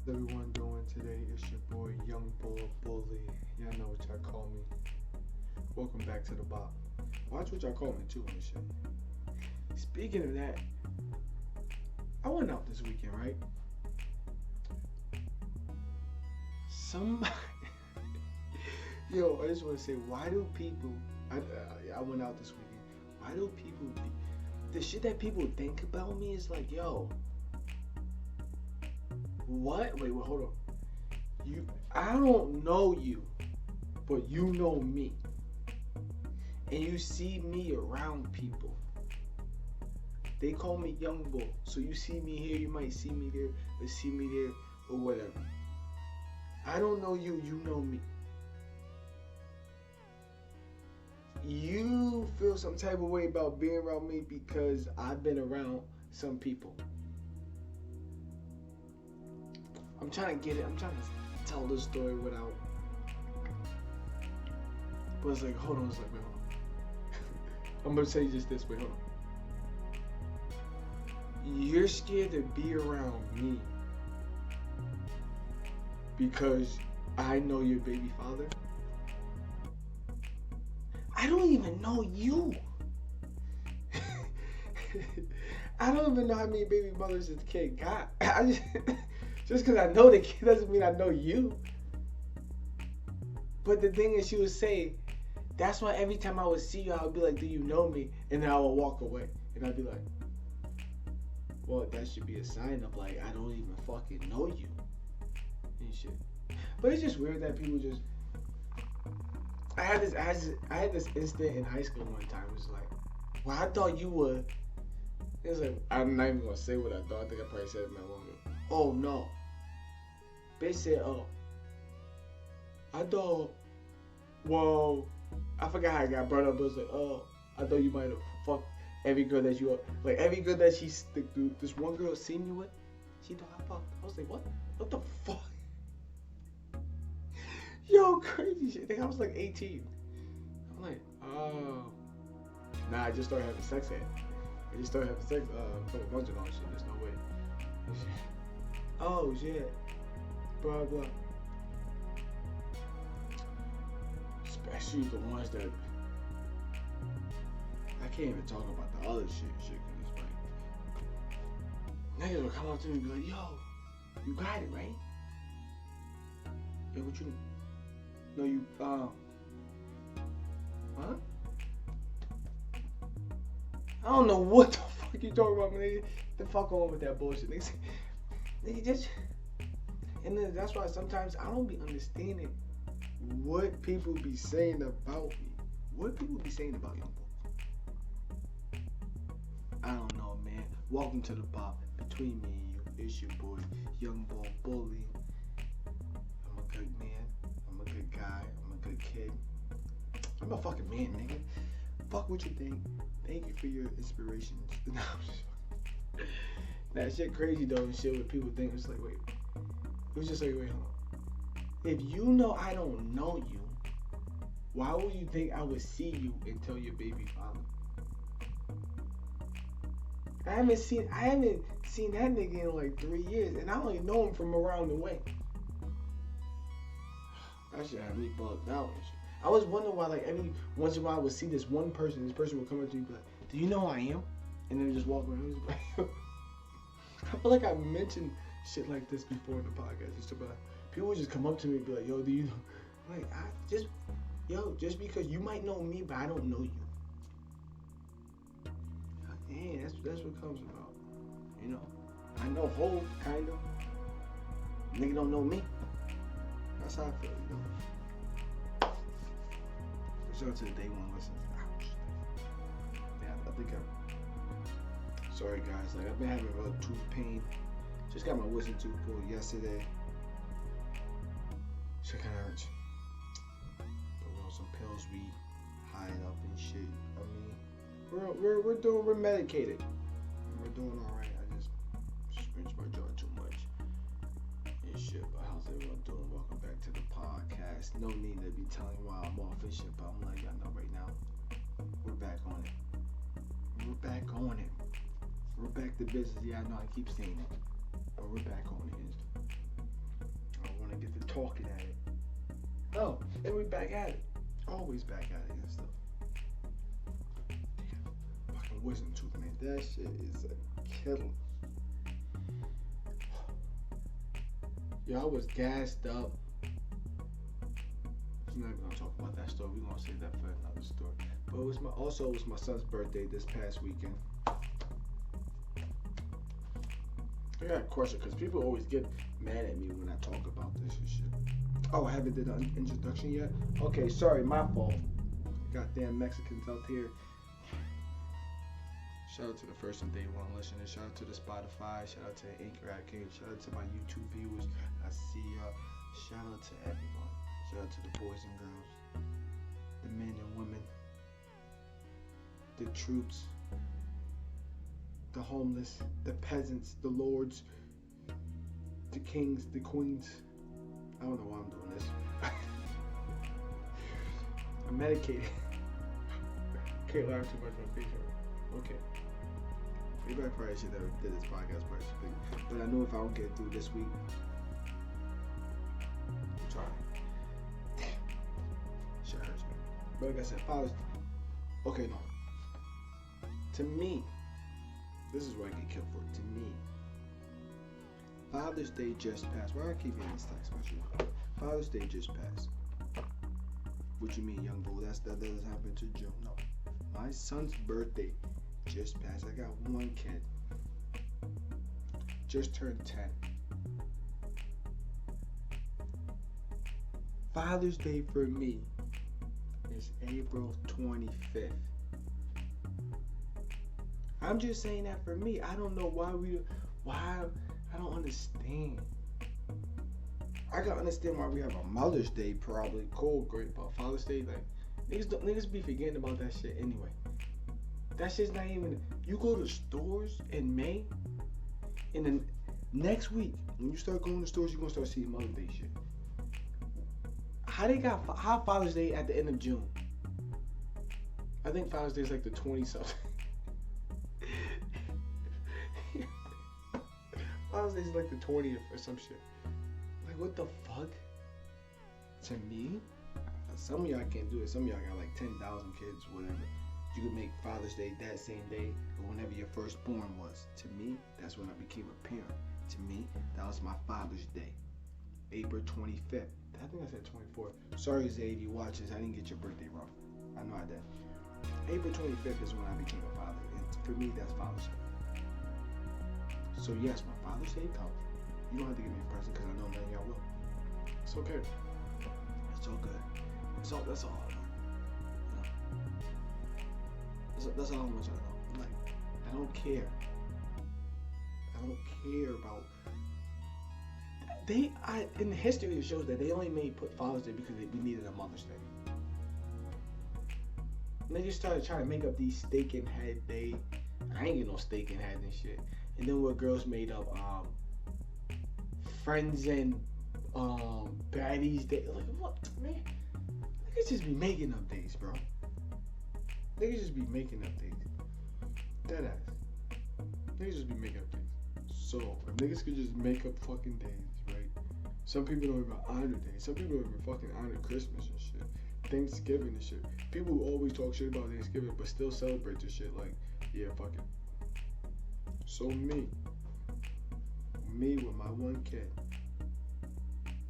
Everyone doing today? It's your boy Young Bull Bully. Y'all know what y'all call me. Welcome back to the B.O.P. Watch what y'all call me too and shit. Speaking of that, I went out this weekend, right? Some Yo, I just want to say, why do people? I went out this weekend. Why do people? The shit that people think about me is like, yo, what? Wait, hold on. I don't know you, but you know me, and you see me around people. They call me Young Bull, so you see me here, you might see me there, or see me there, or whatever. I don't know you, you know me. You feel some type of way about being around me because I've been around some people. I'm trying to get it. I'm trying to tell this story without. But it's like, hold on. It's like, wait, hold on. I'm gonna tell you just this. Wait, hold on. You're scared to be around me because I know your baby father. I don't even know you. I don't even know how many baby mothers this kid got. Just because I know the kid doesn't mean I know you. But the thing is, she would say, that's why every time I would see you, I would be like, do you know me? And then I would walk away. And I'd be like, well, that should be a sign of like, I don't even fucking know you. And shit. But it's just weird that people just... I had this instant in high school one time. It was like, well, I thought you were... It was like, I'm not even going to say what I thought. I think I probably said it in my moment. Oh, no. They said, oh, I thought, well, I forgot how I got brought up. It was like, oh, I thought you might have fucked every girl that you, like every girl that this one girl seen you with, she thought I fucked. I was like, what? What the fuck? Yo, crazy shit. I think I was like 18. I'm like, oh. Nah, I just started having sex at. I just started having sex for a bunch of all shit. There's no way. Oh, shit. Blah, blah. Especially the ones that... I can't even talk about the other shit, cause it's like... Niggas will come up to me and be like, yo, you got it, right? Yo, what you... No, you, huh? I don't know what the fuck you talking about, man. Get the fuck on with that bullshit. Nigga just... And then that's why sometimes I don't be understanding what people be saying about me. What people be saying about Young Bull. I don't know, man. Welcome to the B.O.P. Between me and you, it's your boy, Young Bull Bully. I'm a good man. I'm a good guy. I'm a good kid. I'm a fucking man, nigga. Fuck what you think. Thank you for your inspirations. That shit crazy though and shit what people think. It's like, wait. It was just like, wait, hold on. If you know I don't know you, why would you think I would see you and tell your baby father? I haven't seen that nigga in like 3 years, and I only know him from around the way. That shit had me bugged out and shit. I was wondering why, like, every once in a while I would see this one person, this person would come up to me and be like, do you know who I am? And then just walk around. Like, I feel like I mentioned shit like this before in the podcast. Just about people would just come up to me and be like, yo, do you know? Like, just because you might know me, but I don't know you. Yeah, that's what comes about. You know, I know Hov, kind of. Nigga don't know me. That's how I feel, you know. Shout out to the day one listens. Ouch. Yeah, I think sorry guys, like I've been having real tooth pain. Just got my wisdom tooth pulled yesterday. Shit kinda hurts. But we're on some pills, we high up and shit. I mean, we're medicated. We're doing alright. I just scratched my jaw too much. And shit, but how's everyone doing? Welcome back to the podcast. No need to be telling why I'm off and shit, but I'm letting y'all know right now. We're back on it. We're back on it. We're back to business. Yeah, I know I keep saying it. But we're back on it. get to talking at it. Oh, and we back at it. Always back at it and stuff. Damn, fucking wisdom tooth, man. That shit is a killer. Yo, I was gassed up. I'm not gonna talk about that story. We're gonna save that for another story. But it was my son's birthday this past weekend. I got a question because people always get mad at me when I talk about this and shit. Oh, I haven't did an introduction yet? Okay, sorry, my fault. Goddamn Mexicans out here. Shout out to the first and day one listeners. Shout out to the Spotify. Shout out to the Anchor Arcade. Shout out to my YouTube viewers. I see y'all. Shout out to everyone. Shout out to the boys and girls, the men and women, the troops, the homeless, the peasants, the lords, the kings, the queens. I don't know why I'm doing this. I'm medicated. Can't laugh too much on Facebook. Okay. Maybe I probably should have did this podcast personally. But I know if I don't get through this week, I'm trying. Damn. Shit hurts me. But like I said, Father's Day. Okay, no. To me, this is what I get killed for. To me, Father's Day just passed. Why do I keep getting this text message? Father's Day just passed. What you mean, young bull? That doesn't happen to June. No. My son's birthday just passed. I got one kid. Just turned 10. Father's Day for me is April 25th. I'm just saying that for me. I don't know why I don't understand. I can understand why we have a Mother's Day, probably cool, great, but Father's Day, like niggas be forgetting about that shit anyway. That shit's not even. You go to stores in May, and then next week when you start going to stores, you're gonna start seeing Mother's Day shit. How Father's Day at the end of June? I think Father's Day is like the 20-something. Father's Day is like the 20th or some shit. Like, what the fuck? To me, some of y'all can't do it. Some of y'all got like 10,000 kids, whatever. You could make Father's Day that same day or whenever your firstborn was. To me, that's when I became a parent. To me, that was my Father's Day. April 25th. I think I said 24th. Sorry, Zay, if you watch this, I didn't get your birthday wrong. I know I did. April 25th is when I became a father. And for me, that's Father's Day. So yes, my Father's Day comes. You don't have to give me a present because I know none of y'all will. It's okay. It's all good. That's all I know. You know? That's all I want y'all to know. I'm like, I don't care. I don't care about. In the history it shows that they only put Father's Day because we needed a Mother's Day. And they just started trying to make up these steak and head day. I ain't get no steak and head and shit. And then what girls made up Friends and Baddies Day. Like, what, man? Niggas just be making up days, bro. Niggas just be making up days. Dead ass. Niggas just be making up days. So, if niggas could just make up fucking days, right? Some people don't even honor days. Some people don't even fucking honor Christmas and shit. Thanksgiving and shit. People who always talk shit about Thanksgiving but still celebrate this shit. Like, yeah, fuck it. So me with my one kid,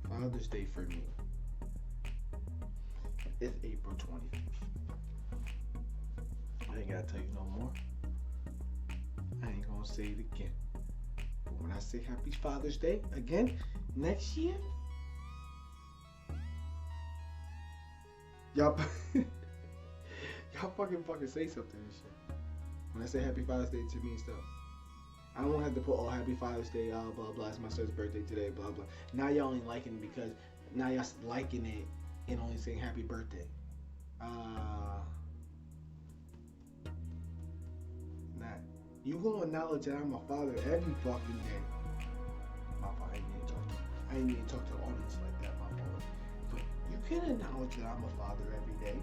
Father's Day for me, it's April 25th. I ain't gotta tell you no more. I ain't gonna say it again. But when I say Happy Father's Day again next year, y'all fucking say something and shit. When I say Happy Father's Day to me and stuff, I don't have to put, oh, Happy Father's Day, blah, blah, it's my son's birthday today, blah, blah. Now y'all only liking it because, now y'all liking it and only saying happy birthday. Nah. You gonna acknowledge that I'm a father every fucking day. My fault, I ain't even talk to the audience like that, my fault. But you can acknowledge that I'm a father every day.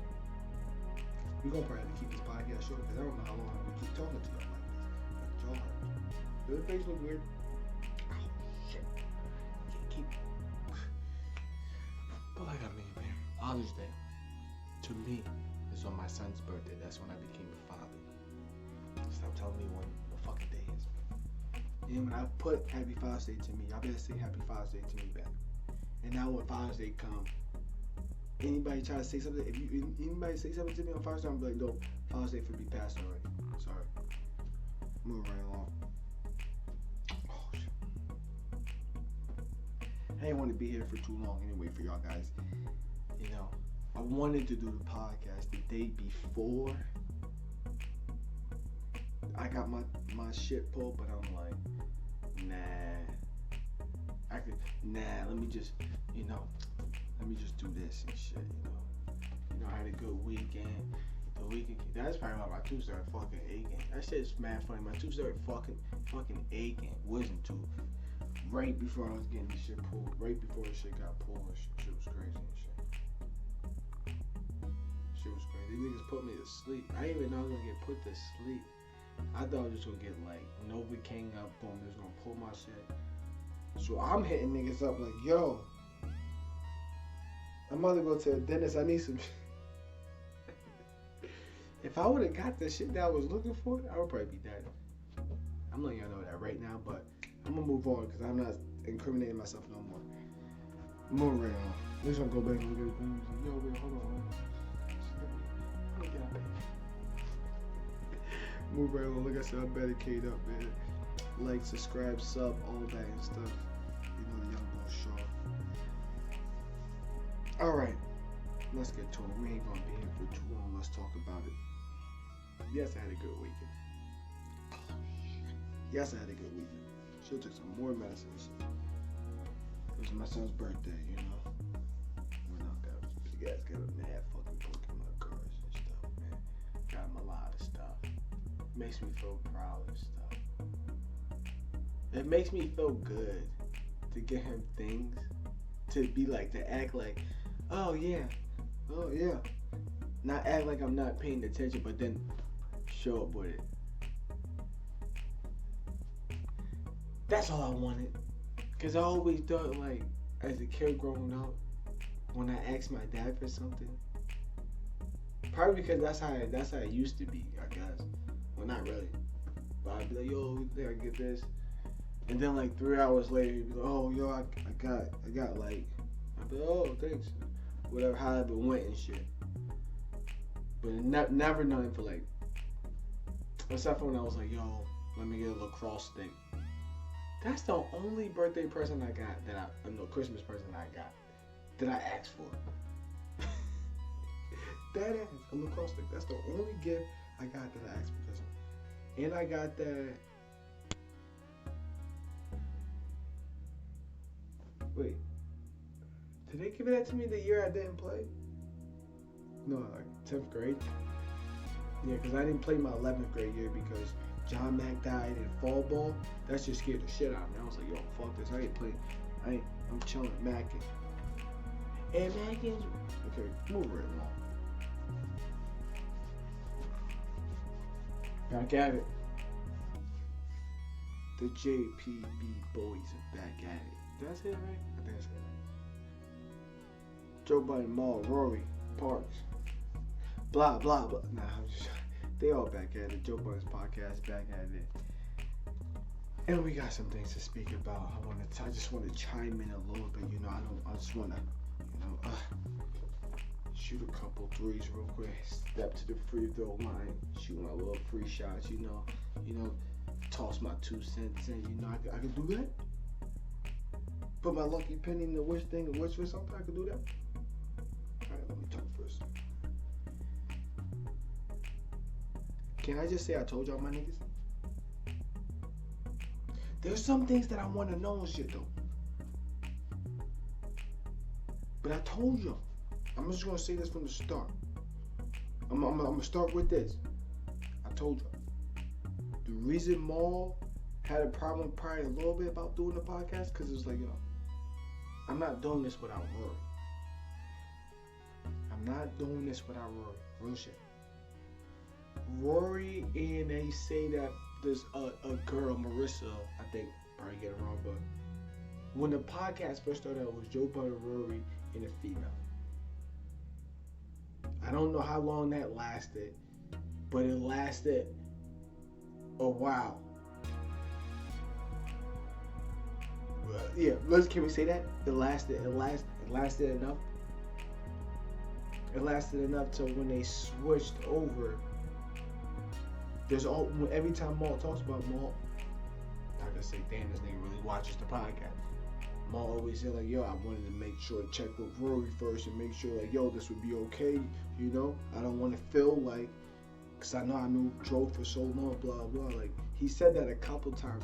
We're gonna probably have to keep this podcast short because I don't know how long I'm gonna keep talking to y'all like this. But y'all hurt. Does the face look weird? Oh, shit. Can't keep. But like, I mean, man, Father's Day, to me, is on my son's birthday. That's when I became a father. Stop telling me when the fucking day is. And when I put Happy Father's Day to me, y'all better say Happy Father's Day to me back. And now when Father's Day come, anybody try to say something, anybody say something to me on Father's Day, I'm like, no, Father's Day for me passed already. Sorry. Moving right along. Oh, shit. I didn't want to be here for too long anyway for y'all guys. You know, I wanted to do the podcast the day before I got my shit pulled, but I'm like, let me just do this and shit, I had a good weekend. The weekend, that's probably why my tooth started fucking aching. That shit's mad funny. My tooth started fucking aching. Wisdom tooth. Right before I was getting the shit pulled. Right before the shit got pulled. Shit was crazy and shit. Shit was crazy. These niggas put me to sleep. I didn't even know I was gonna get put to sleep. I thought I was just gonna get like Novocaine up, boom, they was gonna pull my shit. So I'm hitting niggas up like, yo, I'm about to go to the dentist, I need some shit. If I would have got the shit that I was looking for, I would probably be dead. I'm letting y'all know that right now, but I'm gonna move on because I'm not incriminating myself no more. Moving right on. We're just gonna go back and look at the things. Yo, wait, hold on. Let me get out of here. Move right on. Like I said, I better K'd up, man. Like, subscribe, sub, all that and stuff. You know the young boy show. Alright. Let's get to it. We ain't gonna be here for too long. Let's talk about it. Yes, I had a good weekend. Yes, I had a good weekend. Should've took some more medicines. It was my son's birthday, Went out, got big ass, got a mad fucking Pokemon cards and stuff, man. Got him a lot of stuff. Makes me feel proud and stuff. It makes me feel good to get him things, to be like, to act like, oh yeah. Not act like I'm not paying attention, but then show up with it. That's all I wanted. Cause I always thought, like, as a kid growing up, when I asked my dad for something, probably because that's how it used to be, I guess. Well, not really, but I'd be like, yo, there, I get this, and then like 3 hours later, he'd be like, oh, yo, I got like, I'd be like, oh, thanks, whatever, however it went and shit. But never nothing for like, except for when I was like, yo, let me get a lacrosse stick. That's the only birthday present I got Christmas present I got that I asked for. That ass, a lacrosse stick. That's the only gift I got that I asked for Christmas. And I got that. Wait, did they give that to me the year I didn't play? No, like 10th grade. Yeah, because I didn't play my 11th grade year because John Mack died in fall ball. That just scared the shit out of me. I was like, yo, fuck this. I ain't playing. I'm chilling Mackin. And Mackin's. Okay, move right along. Back at it. The JPB boys are back at it. Did I say that right? I think I said that. Joe Budden, Maul, Rory, Parks. Blah, blah, blah. Nah, I'm just. They all back at it. Joe Budden's podcast back at it. And we got some things to speak about. I just want to chime in a little bit. I just want to, shoot a couple threes real quick. Step to the free throw line. Shoot my little free shots. Toss my 2 cents in. I could do that. Put my lucky penny in the wish thing. The wish for something. I could do that. All right, let me talk first. Can I just say I told y'all, my niggas? There's some things that I want to know and shit, though. But I told y'all. I'm just going to say this from the start. I'm going to start with this. I told y'all. The reason Maul had a problem probably a little bit about doing the podcast, because it was like, yo, I'm not doing this without Rory. I'm not doing this without Rory. Real shit. Rory, and they say that there's a girl, Marissa, I think, probably get it wrong, but when the podcast first started out, it was Joe Budden, Rory, and a female. I don't know how long that lasted, but it lasted a while. Yeah, can we say that? It lasted enough. It lasted enough till when they switched over. Every time Maul talks about Maul, I can say, damn, this nigga really watches the podcast. Maul always said like, yo, I wanted to make sure, check with Rory first and make sure like, yo, this would be okay, you know? I don't want to feel like, because I know I knew Joe for so long, blah, blah. Like, he said that a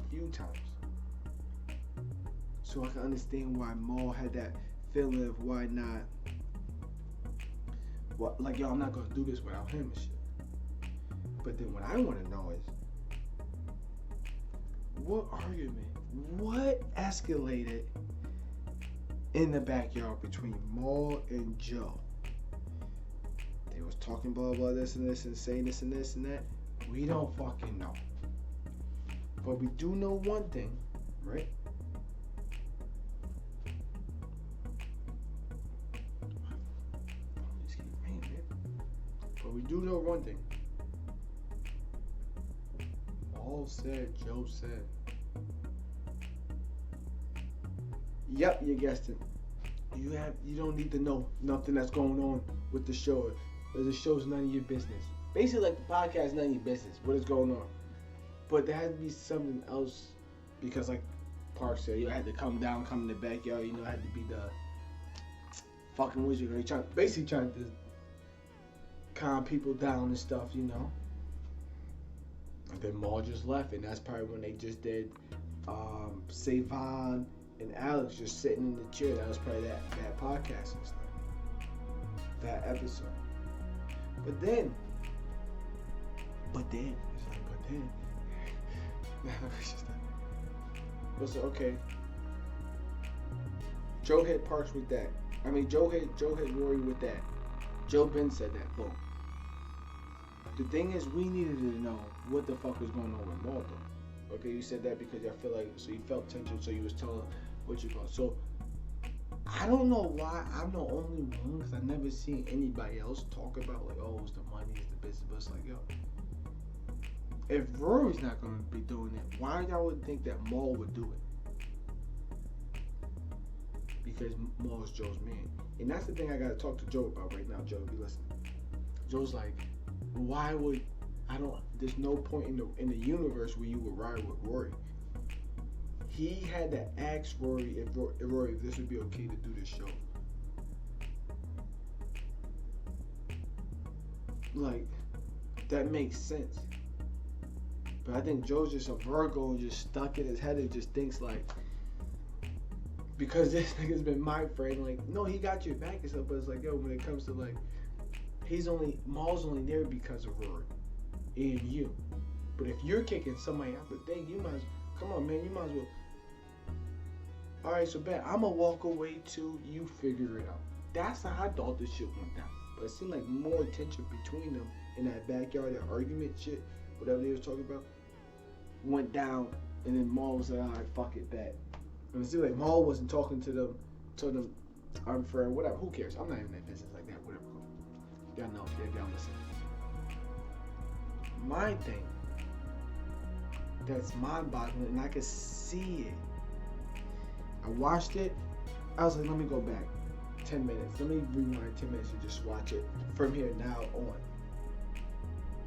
few times. So I can understand why Maul had that feeling of why not, like, yo, I'm not going to do this without him and shit. But then what I want to know is, what escalated in the backyard between Maul and Joe? They was talking blah blah this and this and saying this and this and that. We don't fucking know. But we do know one thing, right? But we do know one thing. Maul said, Joe said. Yep, you guessed it. You don't need to know nothing that's going on with the show. The show's none of your business. Basically, like the podcast, none of your business. What is going on? But there had to be something else, because like Park said, you had to come in the backyard. You know, it had to be the fucking wizard. Basically trying to calm people down and stuff. You know. And then Maul just left, and that's probably when they just did Savon and Alex just sitting in the chair. That was probably that podcast and stuff. That episode. But then. So, okay. Joe hit Parks with that. I mean, Joe hit Rory with that. Joe Ben said that. Boom. The thing is, we needed to know what the fuck was going on with Maul, though. Okay, you said that because I feel like, so you felt tension, so you was telling what you call. So, I don't know why I'm the only one, because I never seen anybody else talk about, like, oh, it's the money, it's the business, but it's like, yo, if Rory's not going to be doing it, why y'all would think that Maul would do it? Because Maul's Joe's man. And that's the thing I got to talk to Joe about right now. Joe, be listening. Joe's like, there's no point in the universe where you would ride with Rory. He had to ask Rory if this would be okay to do this show. Like, that makes sense. But I think Joe's just a Virgo and just stuck in his head and just thinks like, because this nigga's been my friend, like, no, he got your back and stuff, but it's like, yo, when it comes to like, Maul's only there because of Rory and you. But if you're kicking somebody out the thing, you might as well, come on, man, you might as well. All right, so bet I'm gonna walk away too. You figure it out. That's how I thought this shit went down. But it seemed like more tension between them in that backyard, that argument shit, whatever they was talking about, went down. And then Maul was like, all right, fuck it, bet. And it seemed like Maul wasn't talking to them, I'm for whatever. Who cares? I'm not even in that business like that. Whatever. Y'all know. Y'all listen. My thing that's mind-boggling, and I could see it. I watched it. I was like, let me go back 10 minutes. Let me rewind 10 minutes and just watch it from here now on.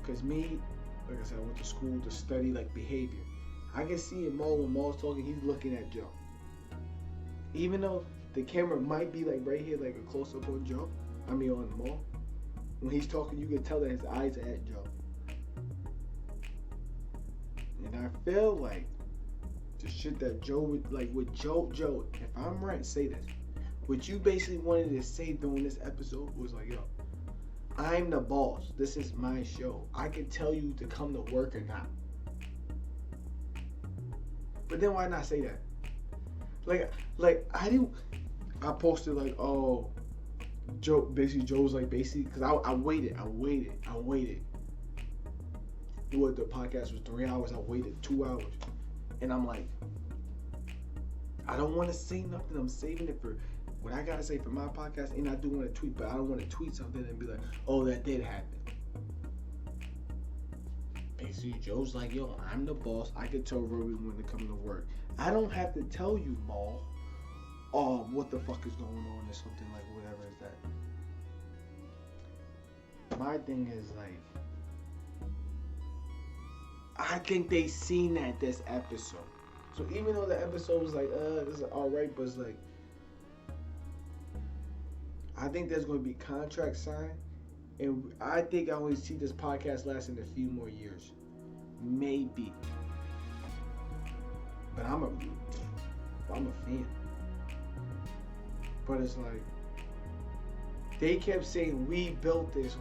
Because me, like I said, I went to school to study like behavior. I can see it Maul when Maul's talking, he's looking at Joe. Even though the camera might be like right here, like a close-up on Joe. I mean on Maul. When he's talking, you can tell that his eyes are at Joe. And I feel like the shit that Joe would, like with Joe, if I'm right, say this. What you basically wanted to say during this episode was like, yo, I'm the boss. This is my show. I can tell you to come to work or not. But then why not say that? I posted like, oh, Joe's like, because I waited. What, the podcast was 3 hours, I waited 2 hours. And I'm like, I don't want to say nothing. I'm saving it for what I gotta say for my podcast, and I do want to tweet, but I don't want to tweet something and be like, oh, that did happen. Basically, Joe's like, yo, I'm the boss. I can tell Rory when to come to work. I don't have to tell you, Maul, what the fuck is going on or something, like whatever is that. My thing is like, I think they seen that this episode. So even though the episode was like, this is alright, but it's like, I think there's going to be contract signed. And I think I only see this podcast lasting a few more years. Maybe. But I'm a fan. But it's like, they kept saying, we built this.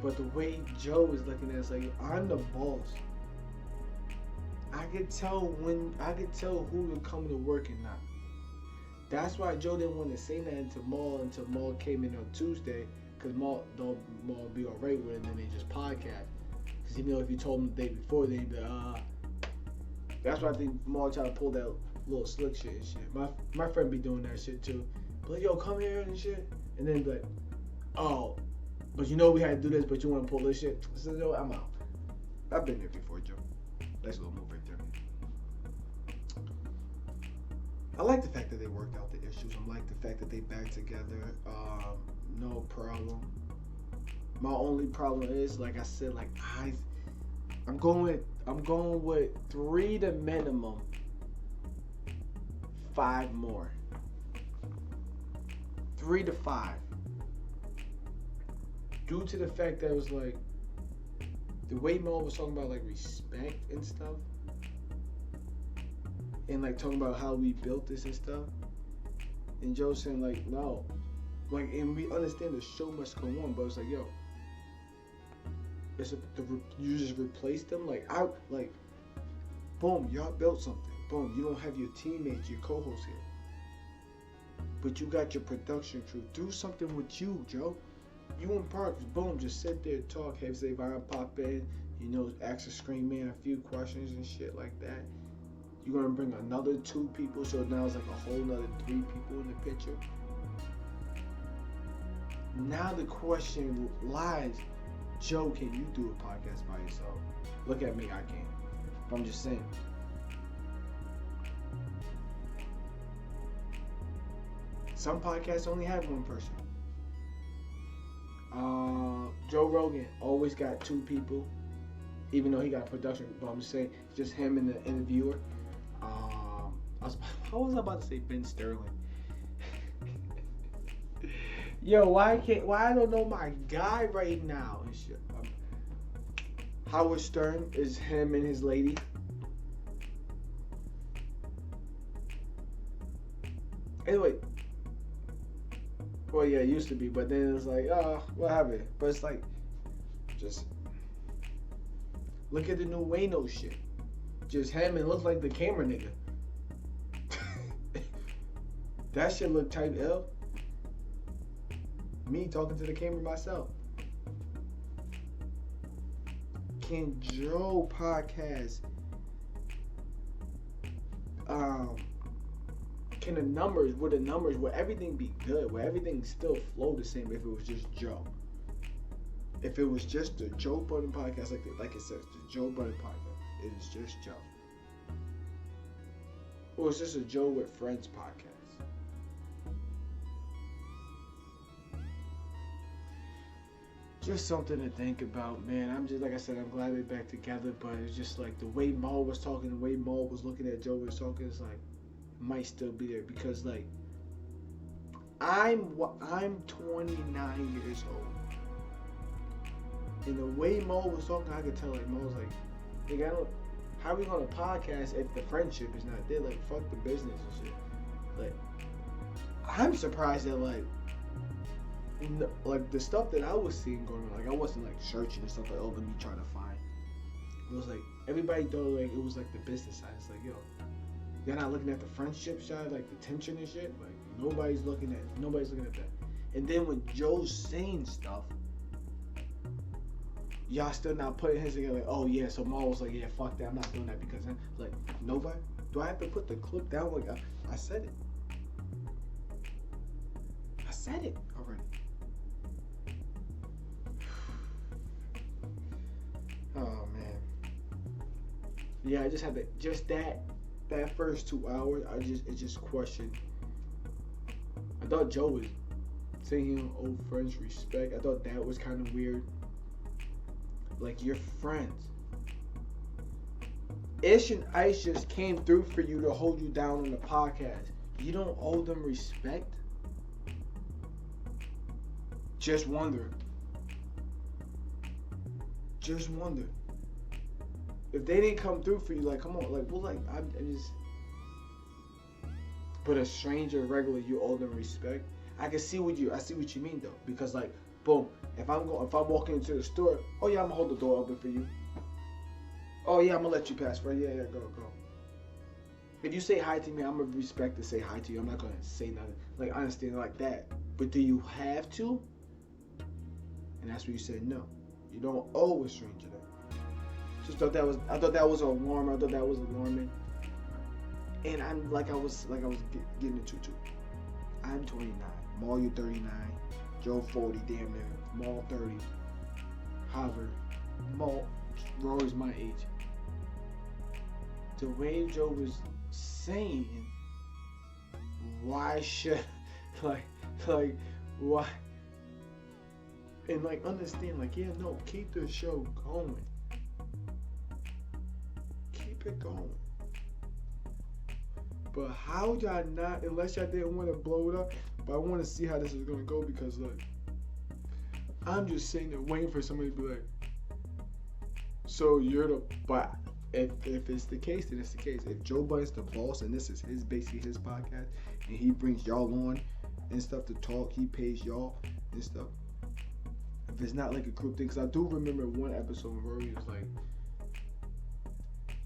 But the way Joe is looking at it, it's like, I'm the boss. I could tell who is coming to work and not. That's why Joe didn't want to say that until Maul came in on Tuesday, because Maul would be alright with it, and then they just podcast. Because even though if you told them the day before, they'd be that's why I think Maul tried to pull that little slick shit and shit. My friend be doing that shit too. But like, yo, come here and shit. And then be like, oh, but you know we had to do this, but you want to pull this shit. I said, yo, I'm out. I've been there before, Joe. Nice little move right there. I like the fact that they worked out the issues. I like the fact that they back together. No problem. My only problem is, like I said, like I'm going with 3 to minimum 5 more. 3 to 5. Due to the fact that it was like the way Mo was talking about like respect and stuff. And like talking about how we built this and stuff, and Joe saying like no, like, and we understand the show must go on, but it's like, yo, you just replace them, like boom, y'all built something, boom, you don't have your teammates, your co-hosts here, but you got your production crew. Do something with you, Joe. You and Parks, boom, just sit there, talk, have Savon pop in, you know, ask a screen man a few questions and shit like that. You're gonna bring another 2 people, so now it's like a whole nother 3 people in the picture. Now the question lies, Joe, can you do a podcast by yourself? Look at me, I can't. But I'm just saying. Some podcasts only have 1 person. Joe Rogan always got 2 people, even though he got production. But I'm just saying, just him and the interviewer. I was about to say Ben Sterling. Yo, why I don't know my guy right now and shit. Howard Stern is him and his lady. Anyway. Well, yeah, it used to be, but then it's like, what happened? But it's like, just look at the new Wayno shit. Just him and look like the camera nigga. That shit look type L. Me talking to the camera myself. Can Joe podcast? Can the numbers? Would everything be good? Would everything still flow the same if it was just Joe? If it was just the Joe Budden podcast, like it says, the Joe Budden podcast, it is just Joe. Or it's just a Joe with Friends podcast. Just something to think about, man. I'm just, like I said, I'm glad they're back together, but it's just like the way Maul was talking, the way Maul was looking at Joe was talking, it's like, it might still be there, because like, I'm 29 years old. And the way Maul was talking, I could tell, like, Maul was like, nigga, how are we gonna podcast if the friendship is not there? Like, fuck the business and shit. Like, I'm surprised that, like the stuff that I was seeing going on, like, I wasn't like searching and stuff like, oh, let me try to find. It was like, everybody thought like it was like the business side. It's like, yo, you're not looking at the friendship side, like the tension and shit. Like, nobody's looking at that. And then when Joe's saying stuff, y'all still not putting his together, like, oh yeah, so Maul was like, yeah, fuck that, I'm not doing that because then, like, nobody, do I have to put the clip down? Like, I said it. said it already. Oh man. Yeah, I just had to that first 2 hours. It just questioned. I thought Joe was saying old friends respect. I thought that was kind of weird. Like, you're friends. Ish and Ice just came through for you to hold you down on the podcast. You don't owe them respect? Just wonder. Just wonder. If they didn't come through for you, like, come on, like, well, like, I'm just. But a stranger, regular, you owe them respect. I see what you mean though, because like, boom, if I'm walking into the store, oh yeah, I'm gonna hold the door open for you. Oh yeah, I'm gonna let you pass, right? Yeah, go. If you say hi to me, I'm gonna respect to say hi to you. I'm not gonna say nothing. Like, I understand like that, but do you have to? And that's what you said. No, you don't owe a stranger that. I thought that was alarming. And I was getting into too. I'm 29. Maul, you 39. Joe 40, damn near. Maul 30. However, Rory's my age. The way Joe was saying, why should, like, why? And like, understand, like, yeah, no, keep the show going. Keep it going. But how y'all not, unless y'all didn't want to blow it up, but I want to see how this is going to go, because like, I'm just sitting there waiting for somebody to be like, so you're the, but if it's the case, then it's the case. If Joe Budden's the boss and this is basically his podcast, and he brings y'all on and stuff to talk, he pays y'all and stuff. If it's not like a group thing, because I do remember one episode where Rory was like,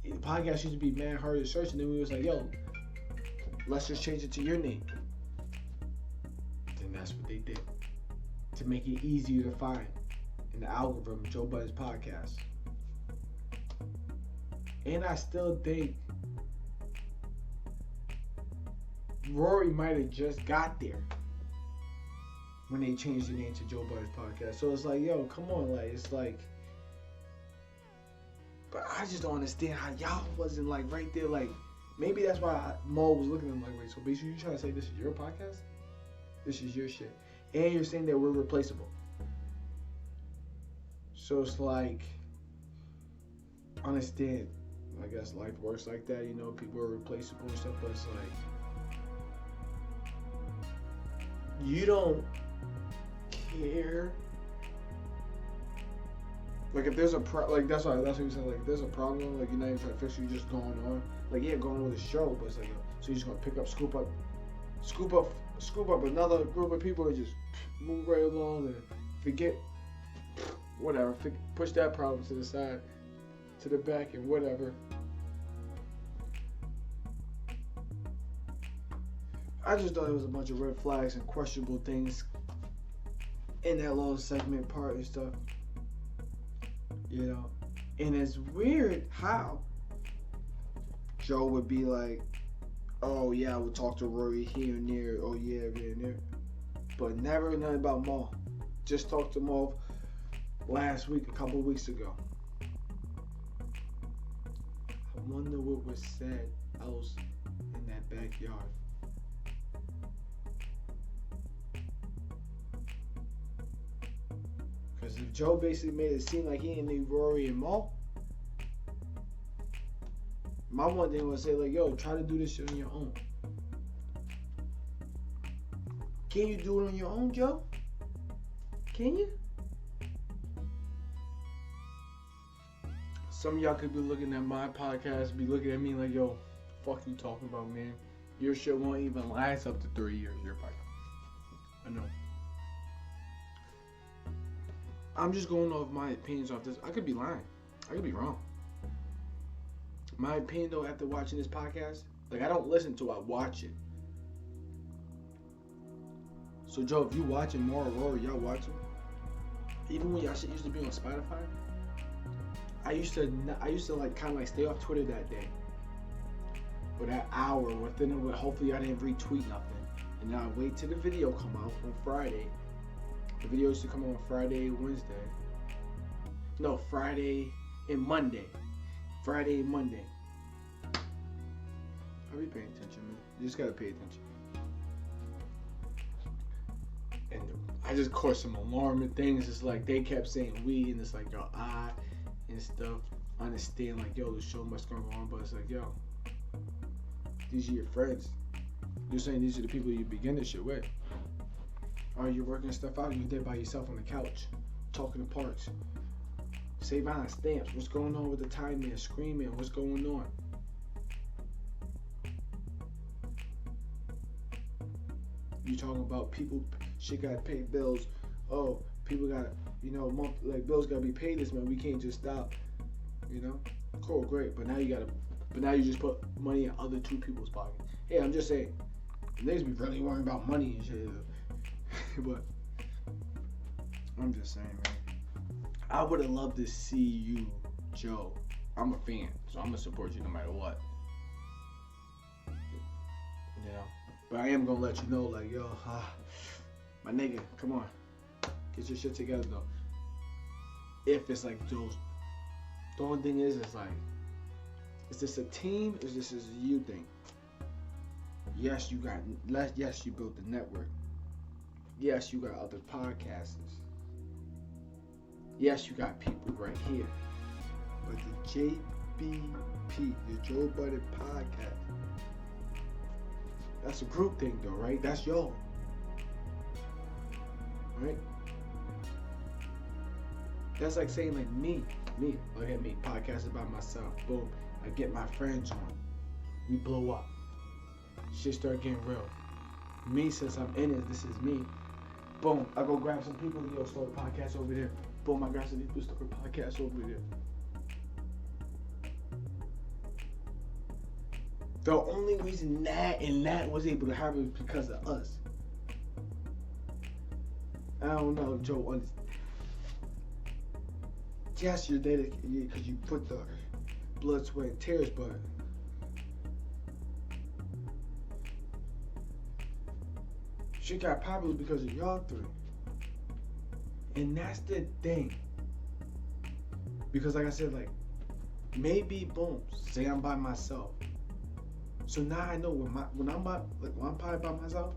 the podcast used to be mad hard to search, and then we was like, yo, let's just change it to your name. Then that's what they did to make it easier to find in the algorithm, Joe Budden's podcast. And I still think Rory might have just got there when they changed the name to Joe Budden's podcast. So it's like, yo, come on, like, it's like, but I just don't understand how y'all wasn't like right there, like. Maybe that's why Mo was looking at him like, wait, so basically you're trying to say this is your podcast? This is your shit. And you're saying that we're replaceable. So it's like, understand, I guess life works like that, you know, people are replaceable and stuff, but it's like, you don't care. Like, if there's a like, that's what you said, like, if there's a problem, like, you're not even trying to fix it, you're just going on. Like, yeah, going on with the show, but it's like, so you're just gonna pick up, scoop up another group of people and just move right along and forget, whatever, push that problem to the side, to the back, and whatever. I just thought it was a bunch of red flags and questionable things in that little segment part and stuff. You know, and it's weird how Joe would be like, oh yeah, I would talk to Rory here and there, oh yeah, here and there, but never nothing about Maul. Just talked to Maul last week, a couple weeks ago. I wonder what was said else in that backyard. Because if Joe basically made it seem like he didn't need Rory and Maul, my one thing was say like, yo, try to do this shit on your own. Can you do it on your own, Joe? Can you? Some of y'all could be looking at my podcast, be looking at me like, yo, fuck you talking about, man. Your shit won't even last up to 3 years, your podcast. I know. I'm just going off my opinions off this. I could be lying. I could be wrong. My opinion, though, after watching this podcast, like, I don't listen to it, I watch it. So, Joe, if you watching more Rory, y'all watching? Even when y'all shit used to be on Spotify, I used to like kind of like stay off Twitter that day. For that hour within it, hopefully I didn't retweet nothing. and I wait till the video come out on Friday. The video used to come out on Friday, Wednesday. No, Friday and Monday. Friday and Monday. Are we paying attention, man? You just gotta pay attention. And I just caught some alarming things. It's like they kept saying we, and it's like, yo, I and stuff. I understand, like, yo, the show must go on, but it's like, yo, these are your friends. You're saying these are the people you begin this shit with. Or you're working stuff out, you're there by yourself on the couch, talking to parks. Save on stamps. What's going on with the time man screaming? What's going on? You talking about people, shit gotta pay bills. Oh, people gotta, month, like bills gotta be paid this month. We can't just stop. Cool, great. But now you just put money in other two people's pockets. Hey, I'm just saying, niggas be really worrying about money and shit. But I'm just saying, man. I would have loved to see you, Joe. I'm a fan, so I'm gonna support you no matter what. But I am gonna let you know, like, yo, my nigga, come on, get your shit together though. If it's like those, the only thing is like, is this a team? Or is this a you thing? Yes, you built the network. Yes, you got other podcasters. Yes, you got people right here. But the JBP, the Joe Budden podcast, that's a group thing though, right? That's y'all. Right? That's like saying like me, look at me, podcasting by myself. Boom. I get my friends on. We blow up. Shit start getting real. Me, since I'm in it, this is me. Boom. I go grab some people, start a podcast over there. Boom, I grab some people, start a podcast over there. The only reason that was able to happen was because of us. I don't know, Joe. Yes, you're dedicated because you put the blood, sweat, and tears, but shit got popular because of y'all three. And that's the thing. Because like I said, like, maybe, boom, say I'm by myself. So now I know when I'm probably by myself,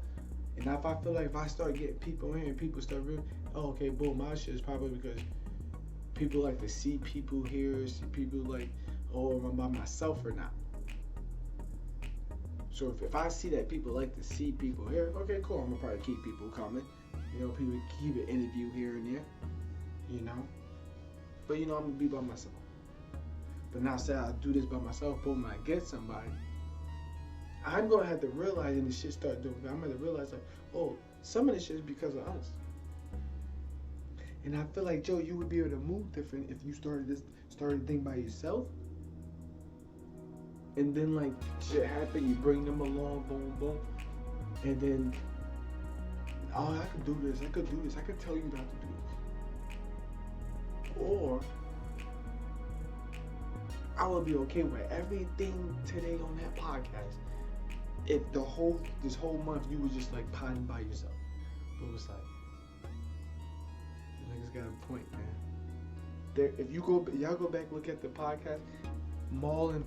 and if I feel like if I start getting people in here and people start really, okay, boom, my shit is probably because people like to see people here, see people like, oh, am I by myself or not? So if I see that people like to see people here, okay, cool, I'm gonna probably keep people coming. People keep an interview here and there, But I'm gonna be by myself. But now say I do this by myself, boom, I get somebody. I'm gonna have to realize, and this shit start doing. I'm gonna realize like, oh, some of this shit is because of us. And I feel like, Joe, you would be able to move different if you started the thing by yourself. And then like shit happen, you bring them along, boom, boom, and then, oh, I could do this. I could tell you not to do this. Or I would be okay with everything today on that podcast if this whole month you was just like potting by yourself. But it was like, the niggas got a point, man. If y'all go back look at the podcast, Maul and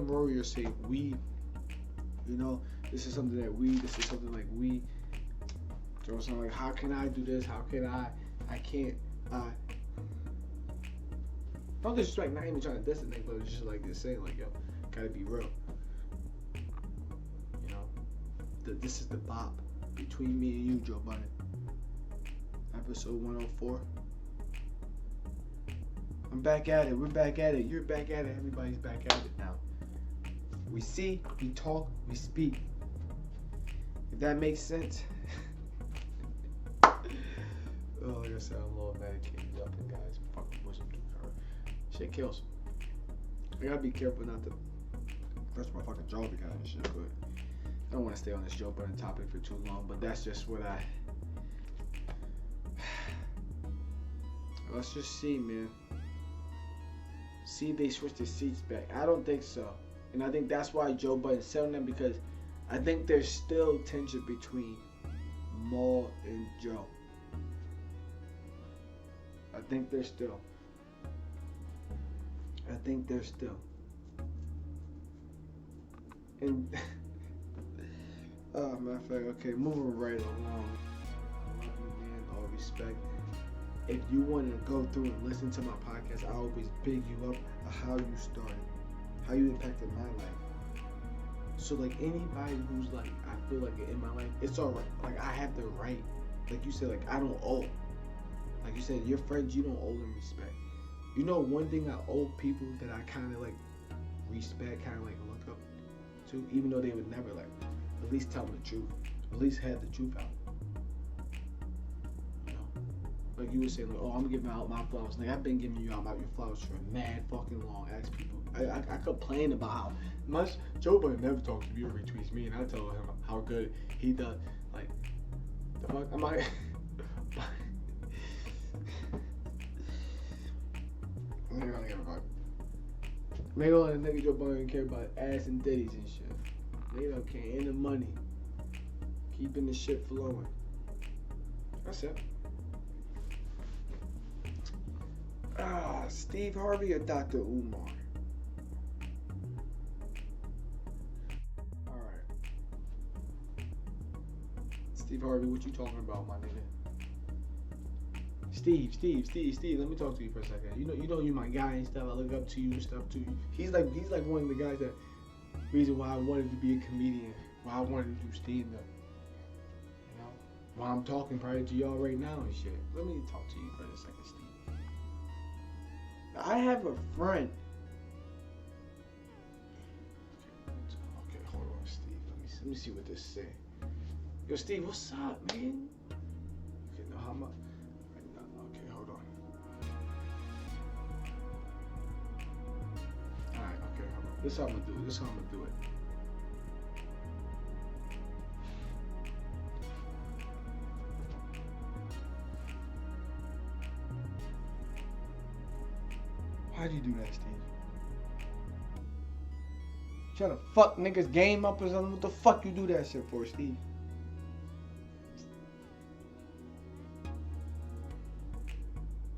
Rory say we, this is something that we, this is something like we. So it's not like, how can I do this? How can I can't. Don't disrespect, not even trying to diss the thing, but it's just like this saying, like, yo, gotta be real. This is the B.O.P between me and you, Joe Budden. Episode 104. I'm back at it. We're back at it. You're back at it. Everybody's back at it now. We see, we talk, we speak. If that makes sense. Oh, like I said, I'm a little medicated up, and guys, fucking wisdom tooth hurt. Shit kills. I gotta be careful not to press my fucking jaw because of this shit, but I don't want to stay on this Joe Budden topic for too long, but that's just what let's just see, man. See if they switch the seats back. I don't think so. And I think that's why Joe Budden selling them, because I think there's still tension between Maul and Joe. I think there's still. And matter of fact, okay, moving right along. I love you, man. All respect. If you want to go through and listen to my podcast, I always big you up of how you started, how you impacted my life. So like anybody who's like, I feel like in my life, it's alright. Like I have the right. Like you said, like I don't owe. Like you said, your friends, you don't owe them respect. You know, one thing I owe people that I kind of like respect, kind of like look up to, even though they would never like, at least tell me the truth, at least have the truth out. You know, like you were saying, like, oh, I'm giving out my flowers. Like I've been giving you out your flowers for mad fucking long. Ask people. I complain about how much Joe Budden never talks to me or retweets me, and I tell him how good he does. Like, the fuck am I? Maybe all the niggas Joe Budden care about ass and titties and shit. They don't care. And the money. Keeping the shit flowing. That's it. Steve Harvey or Dr. Umar? Alright. Steve Harvey, what you talking about, my nigga? Steve, let me talk to you for a second. You know you my guy and stuff. I look up to you and stuff too. He's like one of the guys that reason why I wanted to be a comedian, why I wanted to do stand up. You know? Why I'm talking probably to y'all right now and shit. Let me talk to you for a second, Steve. I have a friend. Okay, hold on, Steve. Let me see what this say. Yo, Steve, what's up, man? Okay, no, how much? Okay, hold on. Alright, okay, hold on. This is how I'm gonna do it. Why'd you do that, Steve? Trying to fuck niggas game up or something? What the fuck you do that shit for, Steve?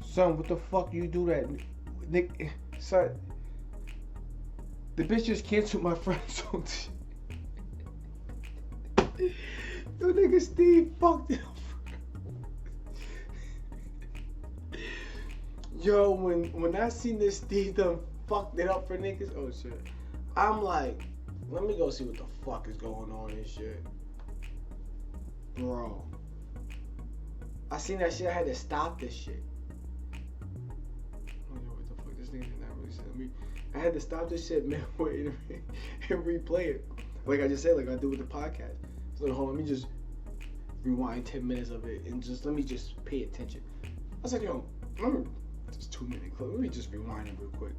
Son, what the fuck you do that? Nick, son, the bitch just canceled my friend's zone. The nigga Steve fucked it up. Yo, when I seen this Steve done fucked it up for niggas, oh shit. I'm like, let me go see what the fuck is going on and shit. Bro. I seen that shit, I had to stop this shit. Oh, yo, what the fuck, this nigga did not really send me. I had to stop this shit midway and replay it. Like I just said, like I do with the podcast. So like, hold on, let me just rewind 10 minutes of it and just let me just pay attention. I was like, yo, remember this 2-minute clip? Let me just rewind it real quick.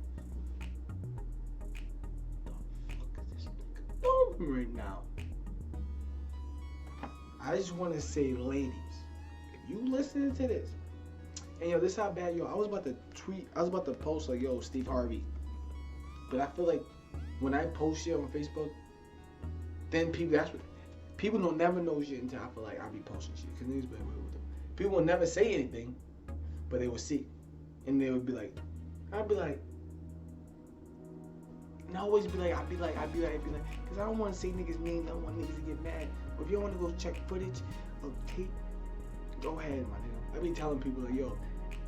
The fuck is this nigga doing right now? I just want to say, ladies, if you listening to this, and yo, this how bad, yo, I was about to post like, yo, Steve Harvey. But I feel like when I post shit on Facebook, then people don't never know shit until I feel like I be posting shit. Cause niggas be like, people will never say anything, but they will see. And they would be like, I'd be like, and I always be like, I'd be like, cause I don't want to say niggas mean, I don't want niggas to get mad. But if you want to go check footage of tape, go ahead, my nigga. I be telling people like, yo,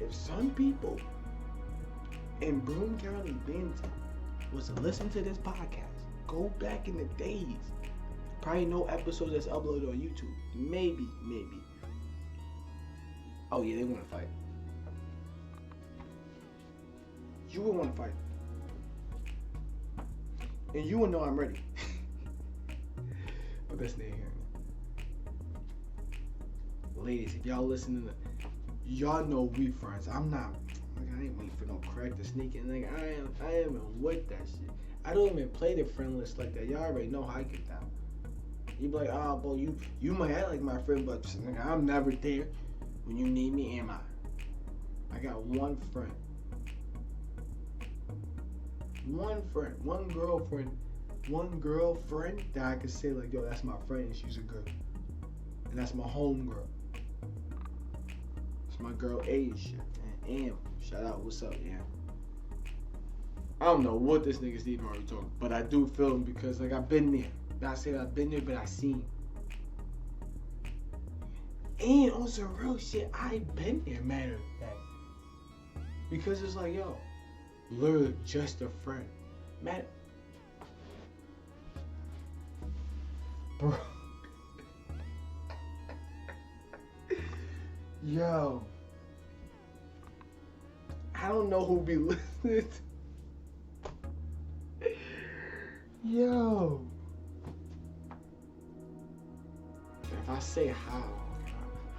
if some people in Broome County, Benton, was to listen to this podcast, go back in the days. Probably no episode that's uploaded on YouTube. Maybe. Oh yeah, they want to fight. You would want to fight. And you would know I'm ready. But that's neither here. Ladies, if y'all listening to, y'all know we friends. I'm not, like, I ain't waiting for no crack to sneak in. Like, I am with that shit. I don't even play the friend list like that. Y'all already know how I get down. You be like, oh, boy, you might act like my friend, but nigga, I'm never there. When you need me, am I? I got one friend. One girlfriend one girlfriend that I could say like, yo, that's my friend and she's a girl. And that's my home girl. It's my girl A and shit. And Am, shout out, what's up, Am? I don't know what this nigga Steve already talking, but I do feel him because like I've been there. Not saying I've been there, but I seen. And on some real shit, I've been there, matter of fact. Because it's like, yo, literally just a friend. Man, bro. Yo. I don't know who be listening. Yo. If I say how